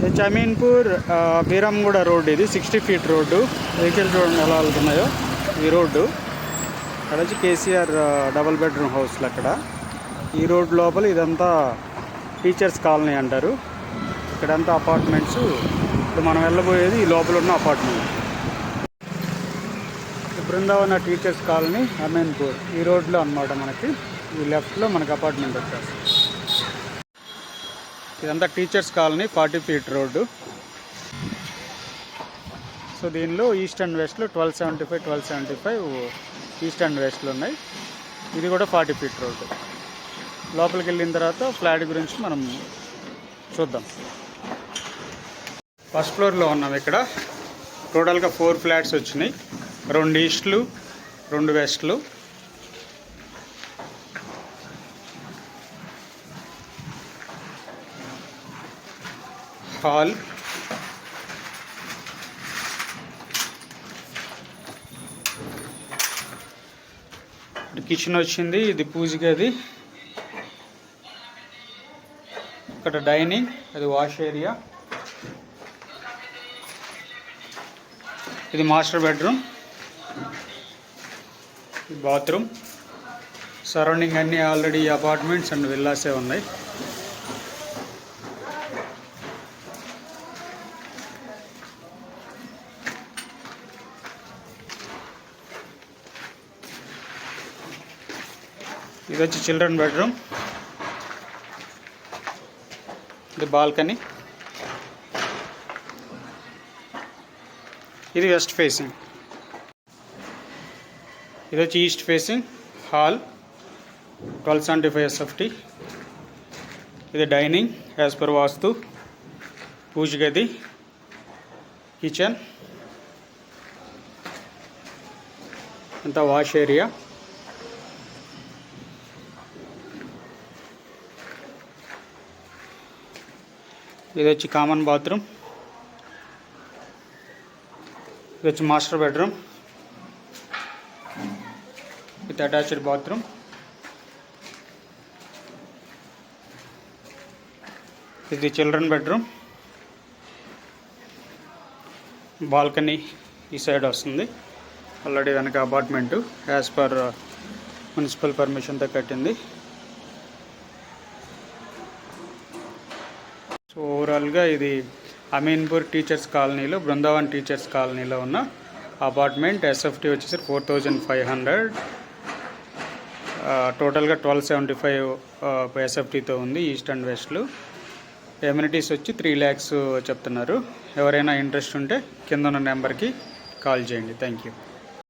ఇది అమీన్పూర్ బీరంగూడ రోడ్డు. ఇది 60 feet road. Vehicle చూడండి ఎలా వెళ్తున్నాయో. ఈ రోడ్డు అక్కడ వచ్చి కేసీఆర్ డబుల్ బెడ్రూమ్ హౌస్లు అక్కడ. ఈ రోడ్ లోపల ఇదంతా టీచర్స్ కాలనీ అంటారు. ఇక్కడంతా అపార్ట్మెంట్స్. ఇప్పుడు మనం వెళ్ళబోయేది ఈ లోపల ఉన్న apartment. Brindavan teachers colony Ameenpur ఈ రోడ్లో అన్నమాట. మనకి ఈ లెఫ్ట్లో మనకి అపార్ట్మెంట్ వచ్చేస్తుంది. ఇదంతా teachers colony 40 feet road. So దీనిలో ఈస్ట్ అండ్ వెస్ట్లో 1275 ఈస్ట్ అండ్ వెస్ట్లో ఉన్నాయి. ఇది కూడా 40 ఫీట్ రోడ్డు. లోపలికి వెళ్ళిన తర్వాత ఫ్లాట్ గురించి మనం చూద్దాం. ఫస్ట్ ఫ్లోర్లో ఉన్నాం. ఇక్కడ టోటల్గా 4 ఫ్లాట్స్ వచ్చినాయి. 2 ఈస్ట్లు 2 వెస్ట్లు. హాల్, కిచెన్ వచ్చింది. ఇది పూజ గది. ఇక్కడ డైనింగ్, అది వాష్ ఏరియా. ఇది మాస్టర్ బెడ్రూమ్, బాత్రూమ్. సరౌండింగ్ అన్నీ ఆల్రెడీ అపార్ట్మెంట్స్ అండ్ విల్లాసే ఉన్నాయి. ఇది వచ్చి చిల్డ్రన్ బెడ్రూమ్. ఇది బాల్కనీ. ఇది వెస్ట్ ఫేసింగ్. ఇది వచ్చి ఈస్ట్ ఫేసింగ్ హాల్ 1275 SFT. ఇది డైనింగ్ యాజ్ పర్ వాస్తు. పూజ గది, కిచెన్, అంతా వాష్ ఏరియా. ఇది వచ్చి కామన్ బాత్రూమ్. ఇది వచ్చి master bedroom with attached bathroom. ఇది చిల్డ్రన్ బెడ్రూమ్. బాల్కనీ ఈ సైడ్ వస్తుంది. ఆల్రెడీ వెనక అపార్ట్మెంటు యాజ్ పర్ మున్సిపల్ పర్మిషన్తో కట్టింది. సో ఓవరాల్గా ఇది అమీన్పూర్ టీచర్స్ కాలనీలో, బృందావన్ టీచర్స్ కాలనీలో ఉన్న అపార్ట్మెంట్. SFT వచ్చేసి 4500. టోటల్గా 1275 SFTతో ఉంది ఈస్ట్ అండ్ వెస్ట్లు. ఎమ్యూనిటీస్ వచ్చి 3 lakhs చెప్తున్నారు. ఎవరైనా ఇంట్రెస్ట్ ఉంటే కింద ఉన్న నెంబర్కి కాల్ చేయండి. Thank you.